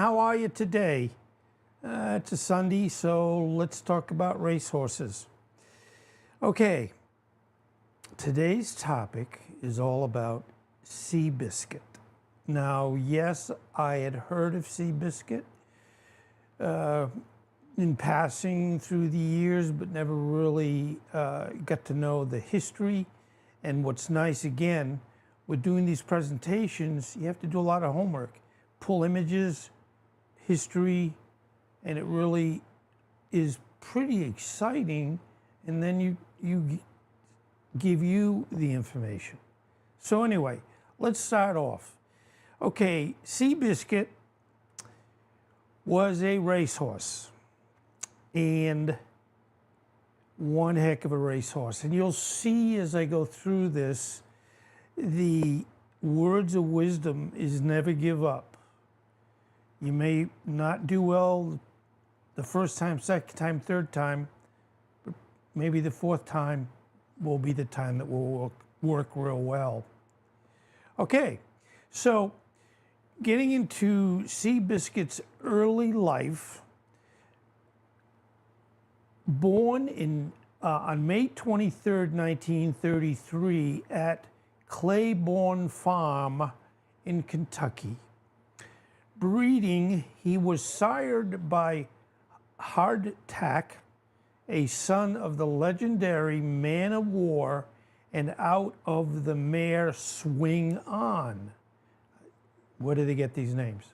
how are you today? It's a Sunday, so let's talk about racehorses. Okay, today's topic is all about Seabiscuit. Now, yes, I had heard of Seabiscuit in passing through the years, but never really got to know the history. And what's nice, again, with doing these presentations, you have to do a lot of homework. Pull images, history, and it really is pretty exciting. And then you give you the information. So anyway, let's start off. Okay, Seabiscuit was a racehorse, and one heck of a racehorse. And you'll see as I go through this, the words of wisdom is never give up. You may not do well the first time, second time, third time, but maybe the fourth time will be the time that will work real well. Okay, so getting into Seabiscuit's early life, born on May 23rd, 1933 at Claiborne Farm in Kentucky. Breeding, he was sired by Hardtack, a son of the legendary Man of War, and out of the mare Swing On. Where do they get these names?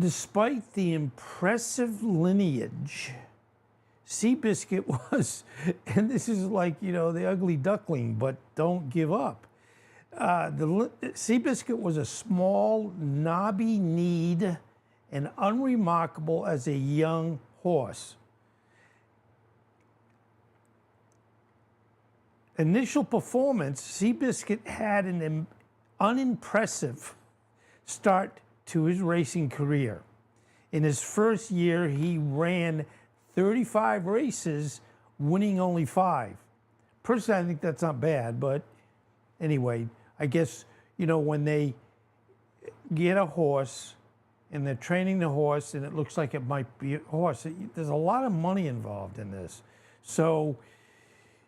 Despite the impressive lineage, Seabiscuit was, and this is like, you know, the ugly duckling, but don't give up. Seabiscuit was a small, knobby-kneed and unremarkable as a young horse. Initial performance, Seabiscuit had an unimpressive start to his racing career. In his first year, he ran 35 races, winning only 5. Personally, I think that's not bad, but anyway, I guess, you know, when they get a horse and they're training the horse and it looks like it might be a horse, there's a lot of money involved in this. So,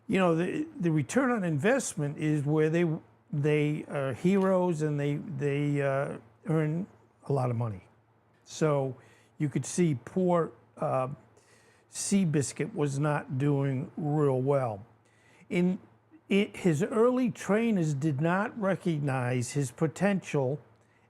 you know, the return on investment is where they are heroes and they earn a lot of money. So you could see poor Seabiscuit was not doing real well. His early trainers did not recognize his potential,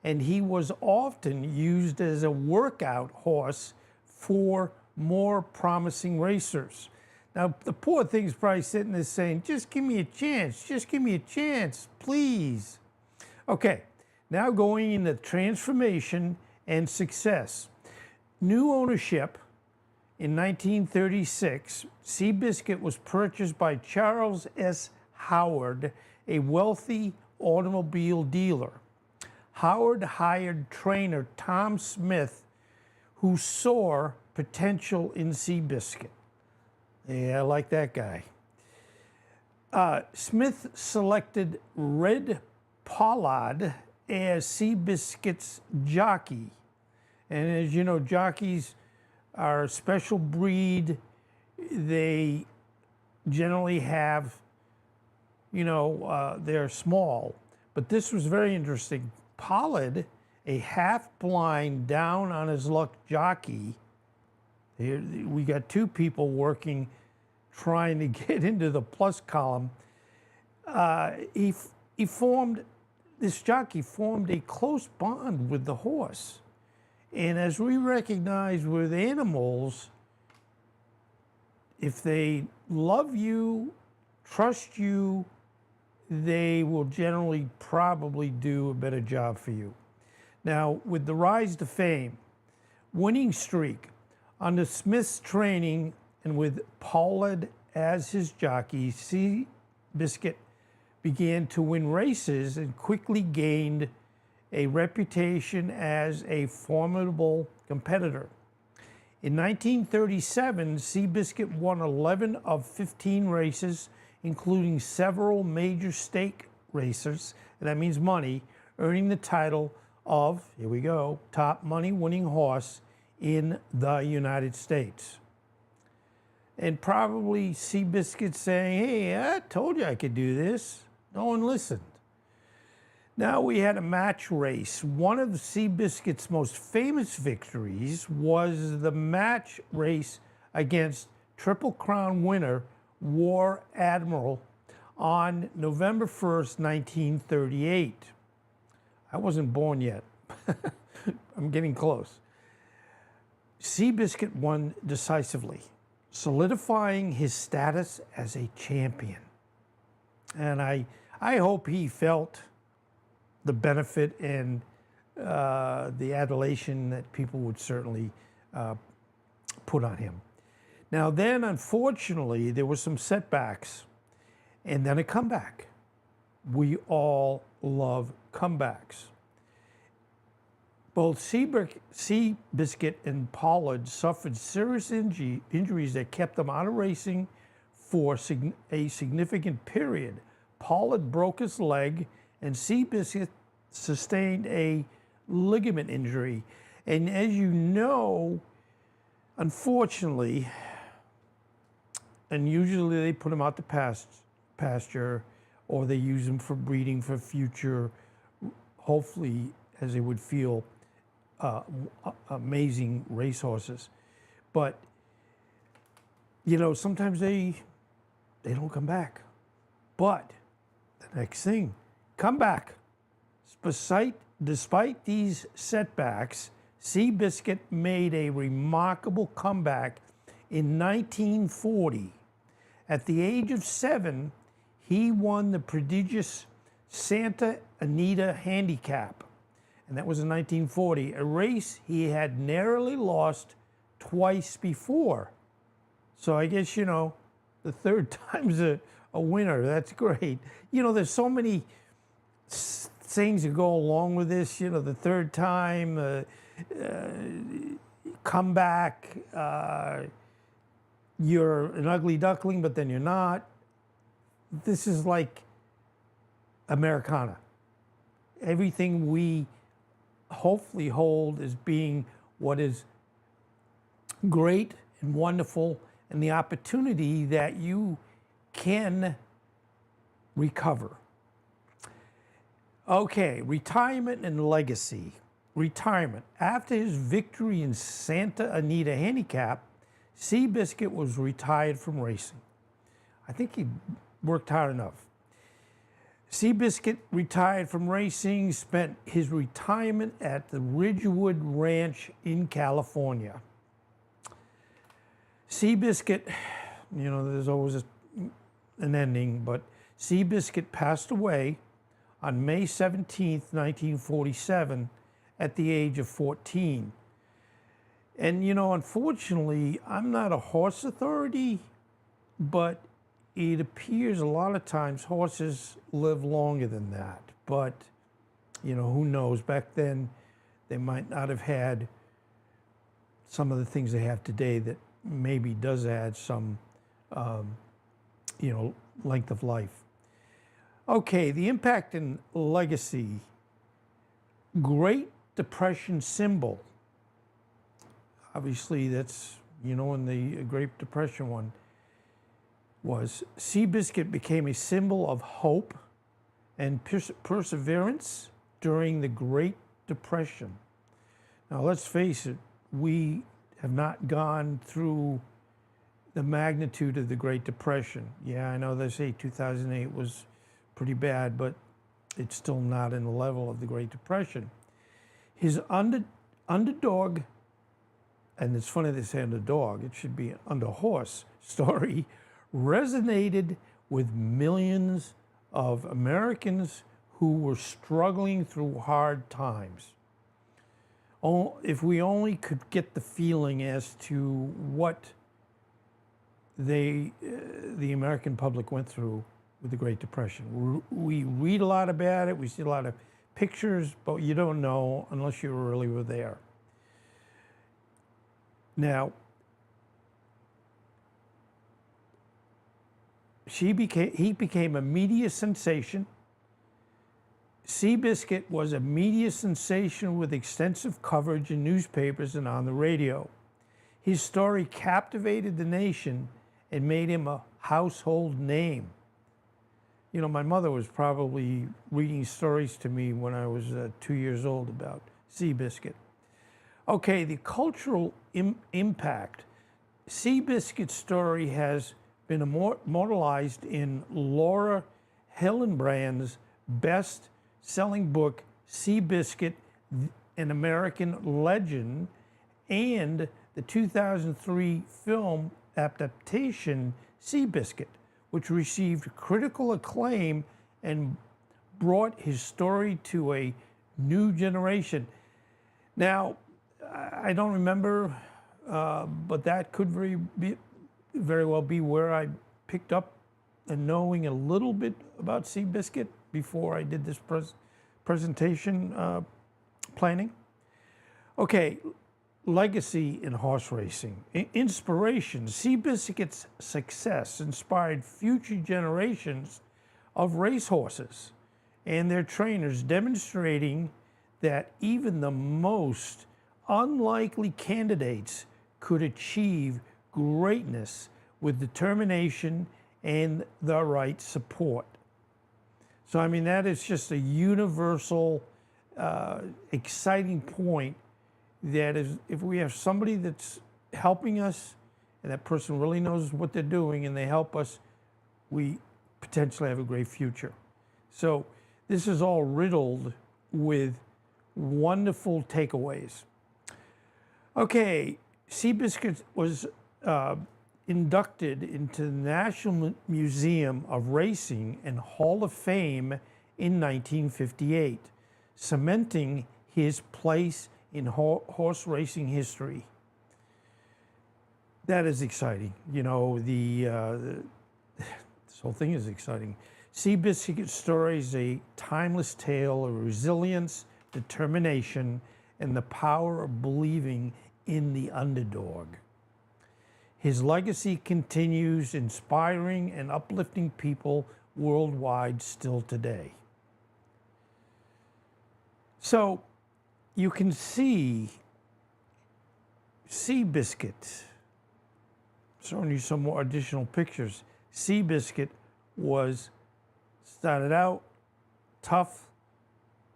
and he was often used as a workout horse for more promising racers. Now, the poor thing's probably sitting there saying, just give me a chance, just give me a chance, please. Okay, now going into transformation and success. New ownership in 1936, Seabiscuit was purchased by Charles S. Howard, a wealthy automobile dealer. Howard hired trainer Tom Smith, who saw potential in Seabiscuit. Yeah, I like that guy. Smith selected Red Pollard as Seabiscuit's jockey. And as you know, jockeys are a special breed. They generally have, you know, they're small. But this was very interesting. Pollard, a half-blind, down-on-his-luck jockey. Here, we got 2 people working, trying to get into the plus column. This jockey formed a close bond with the horse. And as we recognize with animals, if they love you, trust you, they will generally probably do a better job for you. Now, with the rise to fame, winning streak, under Smith's training and with Pollard as his jockey, Seabiscuit began to win races and quickly gained a reputation as a formidable competitor. In 1937, Seabiscuit won 11 of 15 races, including several major stake races, and that means money, earning the title of, here we go, top money winning horse in the United States. And probably Seabiscuit saying, hey, I told you I could do this. No one listened. Now we had a match race. One of Seabiscuit's most famous victories was the match race against Triple Crown winner War Admiral on November 1st, 1938. I wasn't born yet. I'm getting close. Seabiscuit won decisively, solidifying his status as a champion. And I hope he felt the benefit and the adulation that people would certainly put on him. Now then, unfortunately, there were some setbacks and then a comeback. We all love comebacks. Both Seabiscuit and Pollard suffered serious injuries that kept them out of racing for a significant period. Pollard broke his leg and Seabiscuit sustained a ligament injury. And as you know, unfortunately, and usually they put him out to pasture or they use him for breeding for future, hopefully, as they would feel, amazing racehorses. But, you know, sometimes they don't come back. But the next thing, come back. Despite these setbacks, Seabiscuit made a remarkable comeback in 1940. At the age of 7, he won the prestigious Santa Anita Handicap, and that was in 1940, a race he had narrowly lost twice before. So I guess, you know, the third time's a winner. That's great. You know, there's so many things that go along with this. You know, the third time, comeback, you're an ugly duckling, but then you're not. This is like Americana. Everything we hopefully hold as being what is great and wonderful, and the opportunity that you can recover. Okay, retirement and legacy. Retirement. After his victory in Santa Anita Handicap, Seabiscuit was retired from racing. I think he worked hard enough. Seabiscuit retired from racing, spent his retirement at the Ridgewood Ranch in California. Seabiscuit, you know, there's always an ending, but Seabiscuit passed away on May 17th, 1947, at the age of 14. And, you know, unfortunately, I'm not a horse authority, but it appears a lot of times horses live longer than that. But, you know, who knows? Back then, they might not have had some of the things they have today that maybe does add some, you know, length of life. Okay, the impact and legacy. Great Depression symbol. Obviously, that's, you know, when the Great Depression one was. Seabiscuit became a symbol of hope and perseverance during the Great Depression. Now, let's face it, we have not gone through the magnitude of the Great Depression. Yeah, I know they say 2008 was pretty bad, but it's still not in the level of the Great Depression. His underdog, and it's funny they say underdog, it should be underhorse story, resonated with millions of Americans who were struggling through hard times. Oh, if we only could get the feeling as to what the American public went through with the Great Depression. We read a lot about it, we see a lot of pictures, but you don't know unless you really were there. Now, he became a media sensation. Seabiscuit was a media sensation with extensive coverage in newspapers and on the radio. His story captivated the nation and made him a household name. You know, my mother was probably reading stories to me when I was 2 years old about Seabiscuit. Okay, the cultural impact. Seabiscuit's story has been immortalized in Laura Hillenbrand's best-selling book, Seabiscuit, an American Legend, and the 2003 film adaptation, Seabiscuit, which received critical acclaim and brought his story to a new generation. Now, I don't remember, but that could very well be where I picked up and knowing a little bit about Seabiscuit before I did this presentation planning. Okay, legacy in horse racing. Inspiration. Seabiscuit's success inspired future generations of racehorses and their trainers, demonstrating that even the most unlikely candidates could achieve greatness with determination and the right support. So, I mean, that is just a universal, exciting point that is, if we have somebody that's helping us and that person really knows what they're doing and they help us, we potentially have a great future. So this is all riddled with wonderful takeaways. Okay, Seabiscuit was inducted into the National Museum of Racing and Hall of Fame in 1958, cementing his place in horse racing history. That is exciting. You know, this whole thing is exciting. Seabiscuit's story is a timeless tale of resilience, determination, and the power of believing in the underdog. His legacy continues, inspiring and uplifting people worldwide still today. So you can see Seabiscuit. Showing you some more additional pictures. Seabiscuit started out tough,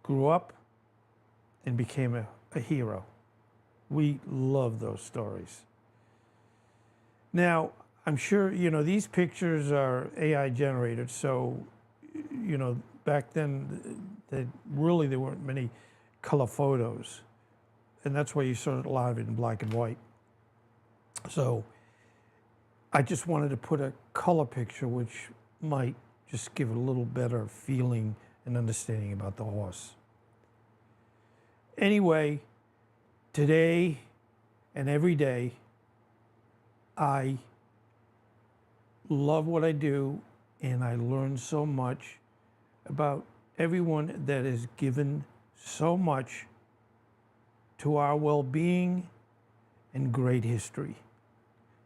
grew up, and became a hero. We love those stories. Now, I'm sure, you know, these pictures are AI generated, so, you know, back then, there weren't many color photos. And that's why you saw a lot of it in black and white. So I just wanted to put a color picture, which might just give a little better feeling and understanding about the horse. Anyway, today and every day, I love what I do, and I learn so much about everyone that has given so much to our well-being and great history.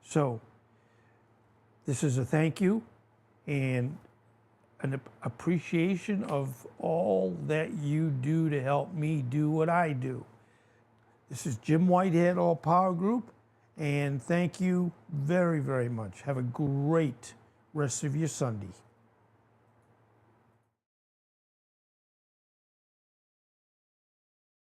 So this is a thank you and an appreciation of all that you do to help me do what I do. This is Jim Whitehead, All Power Group, and thank you very, very much. Have a great rest of your Sunday.